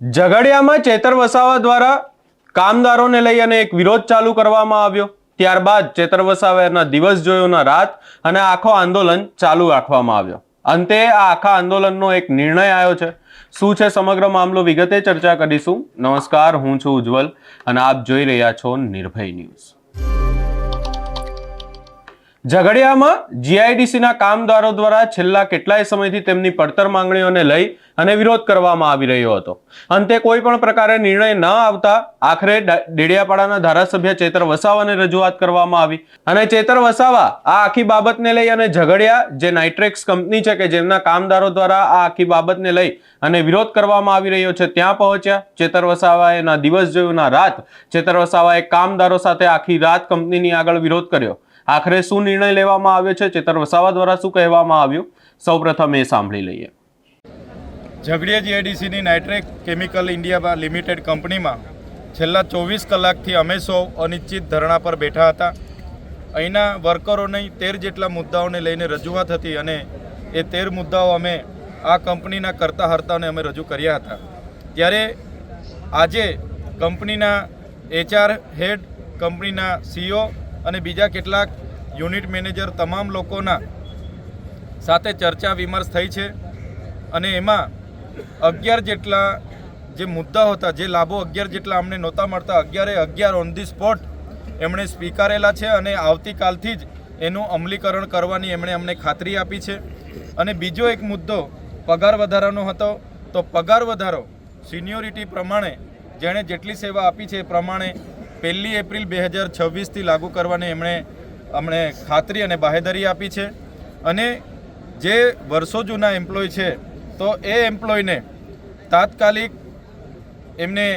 ઝઘડિયામાં ચેતર વસાવા દ્વારા કામદારોને લઈ અને એક વિરોધ ચાલુ કરવામાં આવ્યો। ત્યારબાદ ચેતર વસાવાના દિવસ જોયોના રાત અને આખો આંદોલન ચાલુ રાખવામાં આવ્યો। અંતે આ આખા આંદોલનનો એક નિર્ણય આવ્યો છે। શું છે સમગ્ર મામલો વિગતે ચર્ચા કરીશું। નમસ્કાર, હું છું ઉજ્જવલ અને આપ જોઈ રહ્યા છો નિર્ભય ન્યૂઝ। ઝઘડિયામાં જીઆઈડીસીના કામદારો દ્વારા છેલ્લા કેટલાય સમયથી તેમની પડતર માંગણીઓને લઈ અને વિરોધ કરવામાં આવી રહ્યો હતો। અંતે કોઈ પણ પ્રકારે નિર્ણય ન આવતા આખરે ડેડિયાપાડાના ધારાસભ્ય ચેતર વસાવાને રજૂઆત કરવામાં આવી અને ચેતર વસાવા આ આખી બાબતને લઈ અને ઝઘડિયા જે નાઇટ્રેક્સ કંપની છે કે જેમના કામદારો દ્વારા આ આખી બાબતને લઈ અને વિરોધ કરવામાં આવી રહ્યો છે ત્યાં પહોંચ્યા। ચેતર વસાવાએ દિવસ જોયુંના રાત ચેતર વસાવાએ કામદારો સાથે આખી રાત કંપનીની આગળ વિરોધ કર્યો। આખરે શું નિર્ણય લેવામાં આવ્યો છે, ચેતર વસાવા દ્વારા શું કહેવામાં આવ્યું, સૌપ્રથમ એ સાંભળી લઈએ। ઝઘડિયા જીઆઈડીસીની નાઇટ્રેક કેમિકલ ઇન્ડિયા લિમિટેડ કંપનીમાં છેલ્લા 24 કલાકથી અમે સૌ અનિશ્ચિત ધરણા પર બેઠા હતા। અહીંના વર્કરોની 13 જેટલા મુદ્દાઓને લઈને રજૂઆત હતી અને એ 13 મુદ્દાઓ અમે આ કંપનીના કરતા હર્તાઓને અમે રજૂ કર્યા હતા। ત્યારે આજે કંપનીના HR હેડ, કંપનીના CEO અને બીજા કેટલાક યુનિટ મેનેજર તમામ લોકોના સાથે ચર્ચા વિમર્શ થઈ છે અને એમાં 11 જેટલા જે મુદ્દાઓ હતા, જે લાભો 11 જેટલા અમને નહોતા મળતા, 11 ઓન ધી સ્પોટ એમણે સ્વીકારેલા છે અને આવતીકાલથી જ એનું અમલીકરણ કરવાની એમણે અમને ખાતરી આપી છે। અને બીજો એક મુદ્દો પગાર વધારાનો હતો, તો પગાર વધારો સિનિયોરિટી પ્રમાણે જેણે જેટલી સેવા આપી છે એ પ્રમાણે 1 એપ્રિલ 2026થી લાગુ કરવાની અમને ખાતરી અને બાહેધરી આપી છે। અને જે વર્ષો જૂના એમ્પ્લોય છે તો એ એમ્પ્લોયને તાત્કાલિક એમને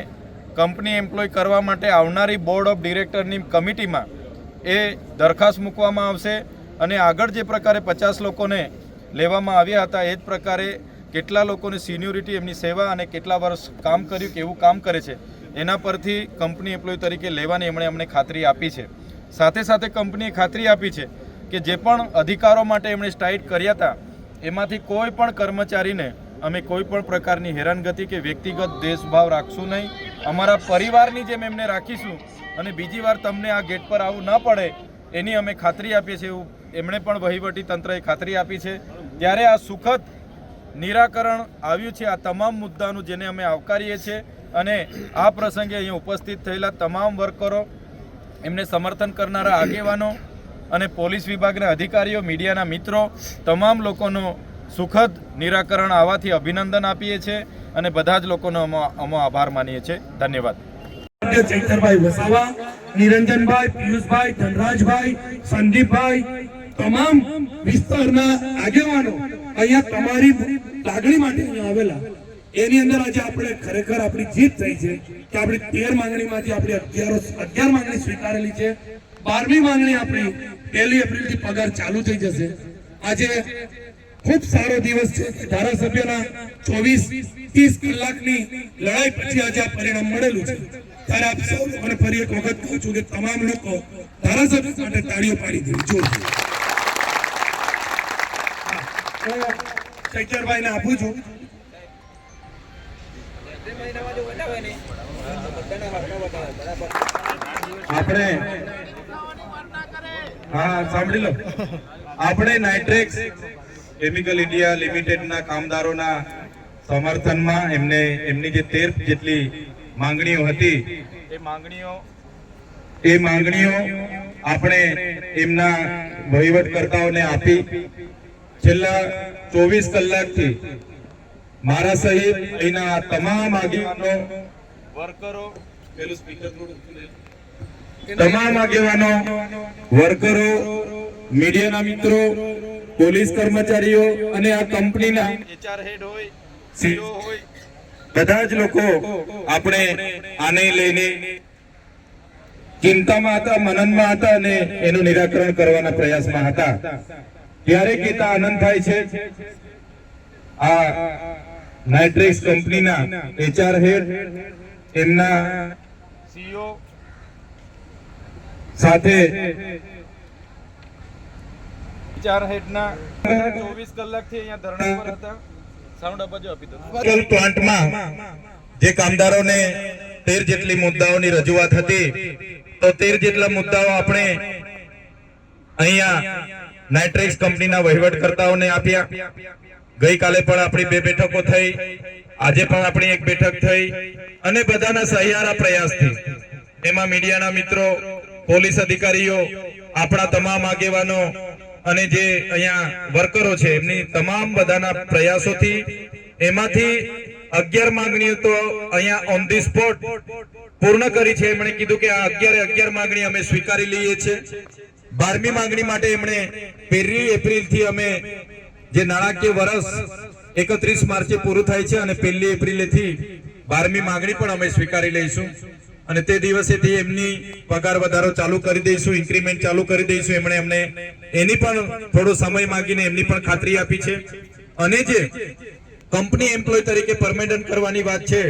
કંપની એમ્પ્લોય કરવા માટે આવનારી બોર્ડ ઓફ ડિરેક્ટરની કમિટીમાં એ દરખાસ્ત મૂકવામાં આવશે અને આગળ જે પ્રકારે 50 લોકોને લેવામાં આવ્યા હતા એ જ પ્રકારે કેટલા લોકોની સિનિયોરિટી, એમની સેવા અને કેટલા વર્ષ કામ કર્યું, કેવું કામ કરે છે એના પરથી કંપની એમ્પ્લોય તરીકે લેવાની એમણે અમને ખાતરી આપી છે। સાથે સાથે કંપનીએ ખાતરી આપી છે કે જે પણ અધિકારો માટે એમણે સ્ટ્રાઇક કર્યા હતા એમાંથી કોઈ પણ કર્મચારીને અમે કોઈ પણ પ્રકારની હેરાનગતિ કે વ્યક્તિગત દેશભાવ રાખશું નહીં। અમારા પરિવારની જેમ એમને રાખીશું અને બીજી વાર તમને આ ગેટ પર આવવું ન પડે એની અમે ખાતરી આપીએ છીએ, એવું એમણે પણ વહીવટી તંત્રએ ખાતરી આપી છે। ત્યારે આ સુખદ નિરાકરણ આવ્યું છે આ તમામ મુદ્દાનું, જેને અમે આવકારીએ છીએ અને આ પ્રસંગે અહીં ઉપસ્થિત થયેલા તમામ વર્કરો, એમને સમર્થન કરનારા આગેવાનો અને પોલીસ વિભાગના અધિકારીઓ, મીડિયાના મિત્રો, તમામ લોકોનો સુખદ નિરાકરણ આવવાથી અભિનંદન આપીએ છીએ અને બધા જ લોકોનો અમે આભાર માનીએ છીએ। ધન્યવાદ। ચૈતરભાઈ વસાવા, નિરંજનભાઈ, પિયુષભાઈ, ધનરાજભાઈ, સંદીપભાઈ, તમામ વિસ્તારના આગેવાનો અહીંયા તમારી લાગણી માટે અહીંયા આવેલા। એની અંદર આજે આપણે ખરેખર આપણી જીત થઈ છે કે આપણી 13 માંગણીમાંથી આપણે 11 માંગણી સ્વીકારેલી છે। 12મી માંગણી આપણી 1 એપ્રિલથી પગાર ચાલુ થઈ જશે। આજે ખૂબ સારો દિવસ છે કે ધારાસભ્યના 24-30 કલાકની લડાઈ પછી આજે આ પરિણામ મળેલું છે। ત્યારે આપ સૌ લોકોને ફરી એક વખત કહું છું કે તમામ લોકો ધારાસભ્ય માટે તાળીઓ પાડી દેવી જોઈએ। ચૈતરભાઈને આપું છું। આપણે સાંભળી લો, આપણે નાઇટ્રેક્સ કેમિકલ ઇન્ડિયા લિમિટેડના કામદારોના સમર્થનમાં એમની જે 13 જેટલી માંગણીઓ હતી એ માંગણીઓ આપણે એમના વહીવટકર્તાઓને આપી। છેલ્લા 24 કલાકથી મારા સહિત અહીંના તમામ આગેવાનો, વર્કરો, તમામ આગેવાનો, વર્કરો, મીડિયાના મિત્રો, પોલીસ કર્મચારીઓ અને આ કંપનીના HR હેડ હોય, CEO હોય, બધા જ લોકો આપણે આને લઈને ચિંતામાં હતા, મનનમાં હતા અને એનું નિરાકરણ કરવાના પ્રયાસમાં હતા। ત્યારે કહેતા આનંદ થાય છે આ નાઇટ્રેક્સ કંપનીના HR હેડ, એમના CEO સાથે HR હેડના 24 કલાકથી અહીંયા ધરણા પર હતા। સાઉન્ડ અપાજો આપી દો। પ્લાન્ટમાં જે કામદારોને 13 જેટલી મુદ્દાઓની રજૂઆત હતી, તો 13 જેટલા મુદ્દાઓ આપણે અહીંયા નાઇટ્રેક્સ કંપનીના વહીવટકર્તાઓને આપ્યા. ગઈકાલે પણ આપણી 2 બેઠકો થઈ, આજે પણ આપણી 1 બેઠક થઈ અને બધાના સહિયારા પ્રયાસથી એમાં મીડિયાના મિત્રો, પોલીસ અધિકારીઓ, આપણા તમામ આગેવાનો અને જે અહીંયા વર્કરો છે એમની તમામ બધાના પ્રયાસોથી એમાંથી 11 માંગણીઓ તો અહીંયા ઓન ધી સ્પોટ પૂર્ણ કરી છે. એમણે કીધું કે આ 11 માંગણી અમે સ્વીકારી લઈએ છીએ. 12મી માંગણી માટે એમણે 1 એપ્રિલથી અમે જે નાણાકીય વર્ષ 31 માર્ચે પૂરું થાય છે અને 1 એપ્રિલેથી 12મી માંગણી પણ અમે સ્વીકારી લઈશું અને તે દિવસેથી એમની પગાર વધારો ચાલુ કરી દઈશું, ઇન્ક્રીમેન્ટ ચાલુ કરી દઈશું. એમણે અમને એની પણ થોડો સમય માંગીને એમની પણ ખાતરી આપી છે. અને જે કંપની એમ્પ્લોય તરીકે પરમેનન્ટ કરવાની વાત છે,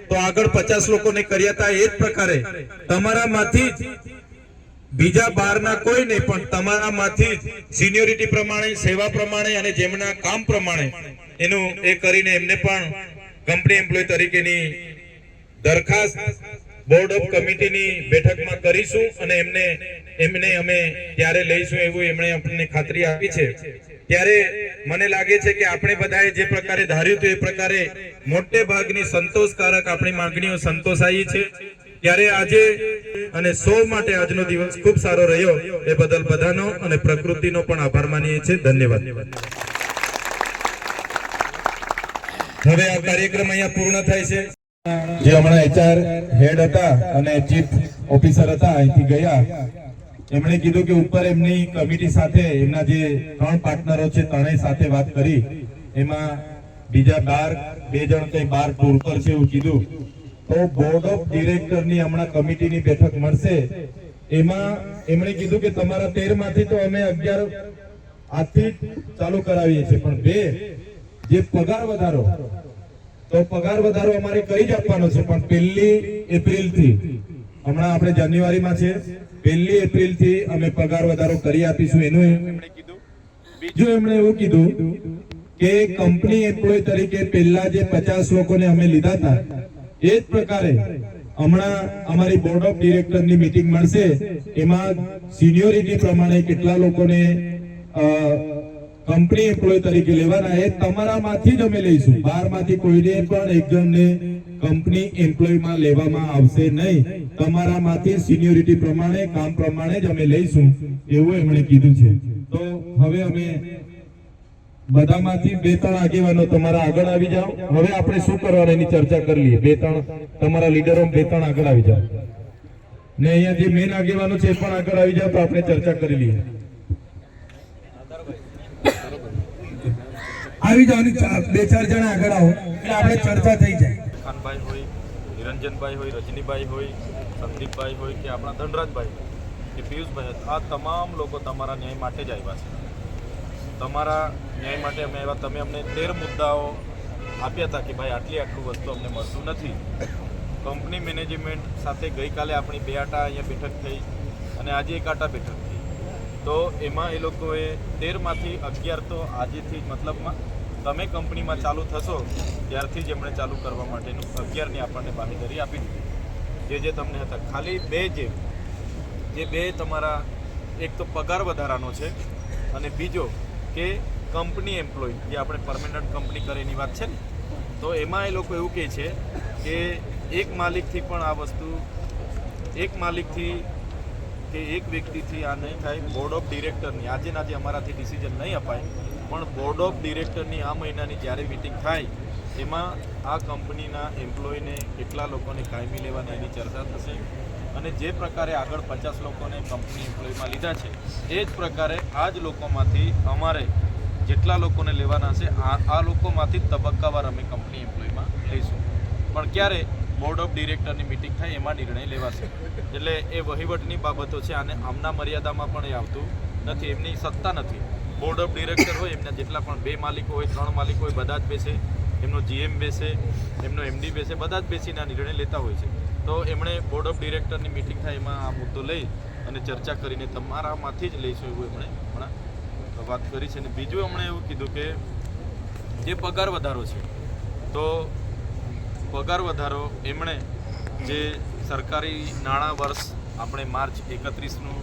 તો આગળ 50 લોકોને કર્યા હતા એ જ પ્રકારે તમારામાંથી બીજા બહારના કોઈ નહીં પણ તમારામાંથી સિનિયોરિટી પ્રમાણે, સેવા પ્રમાણે અને જેમના કામ પ્રમાણે એનું એ કરીને એમને પણ કંપની એમ્પ્લોય તરીકેની દરખાસ્ત બોર્ડ ઓફ કમિટીની બેઠકમાં કરીશું અને એમને અમે ત્યારે લઈશું એવું એમણે આપણને ખાતરી આપી છે. ત્યારે મને લાગે છે કે આપણે બધાએ જે પ્રકારે ધાર્યું હતું એ પ્રકારે મોટે ભાગની સંતોષકારક આપણી માંગણીઓ સંતોષાઈ છે. ત્યારે આજે અને સૌ માટે આજનો દિવસ ખૂબ સારો રહ્યો એ બદલ બધાનો અને પ્રકૃતિનો પણ આભાર માનીએ છીએ. ધન્યવાદ. હવે આ કાર્યક્રમ અહીંયા પૂર્ણ થાય છે. જે હમણાં HR હેડ હતા અને ચીફ ઓફિસર હતા અહીંથી ગયા, એમણે કીધું કે ઉપર એમની કમિટી સાથે એમના જે 3 પાર્ટનરો છે ત્રણેય સાથે વાત કરી, એમાં બીજા 2 જણ કઈ બહાર ટૂર પર છે એવું કીધું. તો બોર્ડ ઓફ ડિરેક્ટરની હમણાં કમિટીની બેઠક મળશે, એમાં એમણે કીધું કે તમારા 13 માંથી તો અમે 11 આજથી ચાલુ કરાવીએ છીએ, પણ 2 જે પગાર વધારો, તો પગાર વધારો અમારે કરી જ આપવાનો છે, પણ 1 એપ્રિલથી, હમણાં આપણે જાન્યુઆરીમાં છે, 1 એપ્રિલથી અમે પગાર વધારો કરી આપીશું એનું એમણે કીધું. બીજું એમણે એવું કીધું કે કંપની એમ્પ્લોય તરીકે પહેલા જે 50 લોકોને અમે લીધા હતા એ જ પ્રકારે હમણાં અમારી બોર્ડ ઓફ ડિરેક્ટરની મીટિંગ મળશે, એમાં સિનિયોરિટી પ્રમાણે કેટલા લોકોને કંપની એમ્પ્લોય તરીકે લેવાના એ તમારામાંથી જ અમે લઈશું. 12 માંથી કોઈને પણ એક જણને કંપની એમ્પ્લોયમાં લેવામાં આવશે નહીં. તમારામાંથી સિનિયોરિટી પ્રમાણે, કામ પ્રમાણે જ અમે લઈશું એવું એમણે કીધું છે. તો હવે અમે બધામાંથી 2-3 આગેવાનો તમારા આગળ આવી જાઓ. હવે આપણે શું કરવાનું એની ચર્ચા કરી લઈએ. 2-3 તમારા લીડરો 2-3 આગળ આવી જાઓ ને અહીંયા જે મેન આગેવાનો છે એ પણ આગળ આવી જાઓ, તો આપણે ચર્ચા કરી લઈએ. આવી જાઓ, 2-4 જણા આગળ આવો એટલે આપણે ચર્ચા થઈ જાય. ખાનભાઈ હોય, નિરંજનભાઈ હોય, રજનીભાઈ હોય, સંદીપભાઈ હોય કે આપણા ધનરાજભાઈ કે પિયુષભાઈ, આ તમામ લોકો તમારા ન્યાય માટે જ આવ્યા છે. તમારા ન્યાય માટે અમે આવ્યા. તમે અમને 13 મુદ્દાઓ આપ્યા હતા કે ભાઈ આટલું વસ્તુ અમને મળતું નથી. કંપની મેનેજમેન્ટ સાથે ગઈકાલે આપણી 2 આટા અહીંયા બેઠક થઈ અને આજે 1 આટા બેઠક થઈ. તો એમાં એ લોકોએ 13 માંથી 11 તો આજેથી મતલબમાં તમે કંપનીમાં ચાલુ થશો ત્યારથી જ એમણે ચાલુ કરવા માટેનું 11ની આપણને બાંહેધરી આપી દીધી. જે તમને હતા ખાલી 2 જે 2 તમારા, એક તો પગાર વધારાનો છે અને બીજો કે કંપની એમ્પ્લોય જે આપણે પરમેનન્ટ કંપની કરે એની વાત છે ને, તો એમાં એ લોકો એવું કહે છે કે એક માલિકથી પણ આ વસ્તુ, એક માલિકથી કે એક વ્યક્તિથી આ નહીં થાય. બોર્ડ ઓફ ડિરેક્ટરની આજે અમારાથી ડિસિઝન નહીં અપાય, પણ બોર્ડ ઓફ ડિરેક્ટરની આ મહિનાની જ્યારે મિટિંગ થાય એમાં આ કંપનીના એમ્પ્લોયને કેટલા લોકોને કાયમી લેવાની એની ચર્ચા થશે. અને જે પ્રકારે આગળ 50 લોકોને કંપની એમ્પ્લોયમાં લીધા છે એ જ પ્રકારે આ જ લોકોમાંથી અમારે જેટલા લોકોને લેવાના છે આ લોકોમાંથી તબક્કાવાર અમે કંપની એમ્પ્લોયમાં લઈશું. પણ ક્યારે બોર્ડ ઓફ ડિરેક્ટરની મિટિંગ થાય એમાં નિર્ણય લેવાશે. એટલે એ વહીવટની બાબતો છે અને આમના મર્યાદામાં પણ એ આવતું નથી, એમની સત્તા નથી. બોર્ડ ઓફ ડિરેક્ટર હોય એમના જેટલા પણ 2 માલિકો હોય, 3 માલિકો હોય, બધા જ બેસે, એમનો GM બેસે, એમનો MD બેસે, બધા જ બેસીને આ નિર્ણય લેતા હોય છે. તો એમણે બોર્ડ ઓફ ડિરેક્ટરની મિટિંગ થાય એમાં આ મુદ્દો લઈ અને ચર્ચા કરીને તમારામાંથી જ લઈશું એવું એમણે હમણાં વાત કરી છે. અને બીજું એમણે એવું કીધું કે જે પગાર વધારો છે, તો પગાર વધારો એમણે જે સરકારી નાણાં વર્ષ આપણે માર્ચ 31નું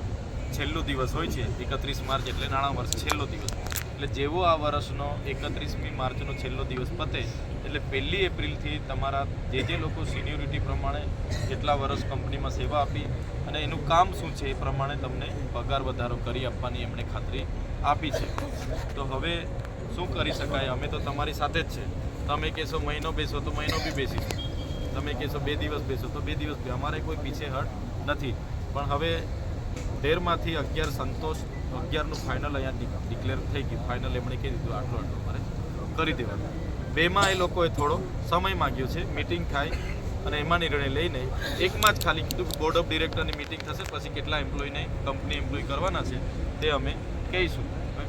છેલ્લો દિવસ હોય છે, 31 માર્ચ એટલે નાણાં વર્ષ છેલ્લો દિવસ, એટલે જેવો આ વર્ષનો 31મી માર્ચનો છેલ્લો દિવસ પતે એટલે 1 એપ્રિલથી તમારા જે લોકો સિનિયોરિટી પ્રમાણે કેટલા વર્ષ કંપનીમાં સેવા આપી અને એનું કામ શું છે એ પ્રમાણે તમને પગાર વધારો કરી આપવાની એમણે ખાતરી આપી છે. તો હવે શું કરી શકાય? અમે તો તમારી સાથે જ છે. તમે કહેશો મહિનો બેસો તો મહિનો બી બેસીશું, તમે કહેશો 2 દિવસ બેસો તો 2 દિવસ, અમારે કોઈ પીછેહટ નથી. પણ હવે 13માંથી 11 સંતોષ, 11નું ફાઇનલ અહીંયા ડિક્લેર થઈ ગયું. ફાઇનલ એમણે કહી દીધું આટલું મારે કરી દેવાનું. 2માં એ લોકોએ થોડો સમય માગ્યો છે, મિટિંગ થાય અને એમાં નિર્ણય લઈને 1માં જ ખાલી કીધું કે બોર્ડ ઓફ ડિરેક્ટરની મિટિંગ થશે, પછી કેટલા એમ્પ્લોયને કંપની એમ્પ્લોય કરવાના છે તે અમે કહીશું.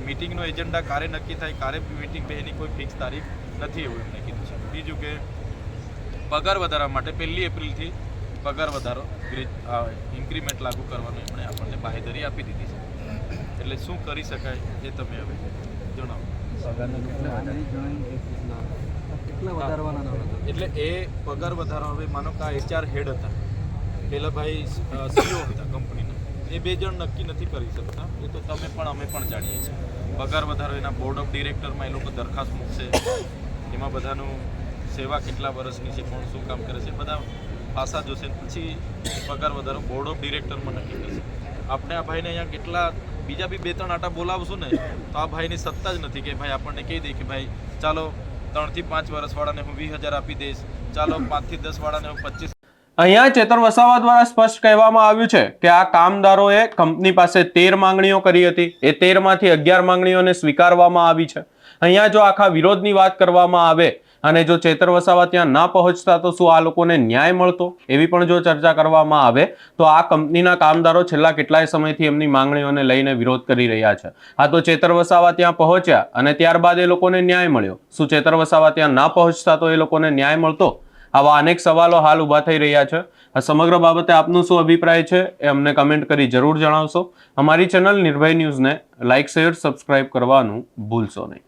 મિટિંગનો એજન્ડા ક્યારે નક્કી થાય, ક્યારે મિટિંગ બે એની કોઈ ફિક્સ તારીખ નથી એવું એમણે કીધું છે. બીજું કે પગાર વધારા માટે 1 એપ્રિલથી પગાર વધારો ઇન્ક્રીમેન્ટ લાગુ કરવાનું એમણે આપણને બાહેધરી આપી દીધી છે. એટલે શું કરી શકાય એ તમે હવે જણાવો. એટલે એ પગાર વધારો હવે માનો કે HR હેડ હતા, પેલા ભાઈ CEO હતા કંપનીના, એ 2 જણ નક્કી નથી કરી શકતા. એ તો તમે પણ અમે પણ જાણીએ છીએ. પગાર વધારો એના બોર્ડ ઓફ ડિરેક્ટરમાં એ લોકો દરખાસ્ત મૂકશે, એમાં બધાનું સેવા કેટલા વર્ષની છે, કોણ શું કામ કરે છે, બધા પાસા જોશે, પછી પગાર વધારો બોર્ડ ઓફ ડિરેક્ટરમાં નક્કી કરશે. આપણે આ ભાઈને અહીંયા કેટલા બીજા બી 2-3 આટા બોલાવશું ને તો આ ભાઈની સત્તા જ નથી કે ભાઈ આપણને કહી દે કે ભાઈ ચાલો 3 થી 5 વર્ષવાળાને હું 20,000 આપી દઈશ, ચાલો 5 થી 10 વાળાને હું 25. અહીંયા ચેતર વસાવા દ્વારા સ્પષ્ટ કહેવામાં આવ્યું છે કે આ કામદારોએ કંપની પાસે 13 માંગણીઓ કરી હતી, એ 13માંથી 11 માંગણીઓને સ્વીકારવામાં આવી છે. અહીંયા જો આખા વિરોધની વાત કરવામાં આવે અને જો ચેતર વસાવા ત્યાં ના પહોંચતા તો શું આ લોકોને ન્યાય મળતો, એવી પણ જો ચર્ચા કરવામાં આવે તો આ કંપનીના કામદારો છેલ્લા કેટલાય સમયથી એમની માંગણીઓને લઈને વિરોધ કરી રહ્યા છે. આ તો ચેતર વસાવા ત્યાં પહોંચ્યા અને ત્યારબાદ એ લોકોને ન્યાય મળ્યો. શું ચેતર વસાવા ત્યાં ના પહોંચતા તો એ લોકોને ન્યાય મળતો? આવા અનેક સવાલો હાલ ઊભા થઈ રહ્યા છે. આ સમગ્ર બાબતે આપનું શું અભિપ્રાય છે એ અમને કમેન્ટ કરી જરૂર જણાવશો. અમારી ચેનલ નિર્ભય ન્યૂઝને લાઇક, શેર, સબસ્ક્રાઇબ કરવાનું ભૂલશો નહીં.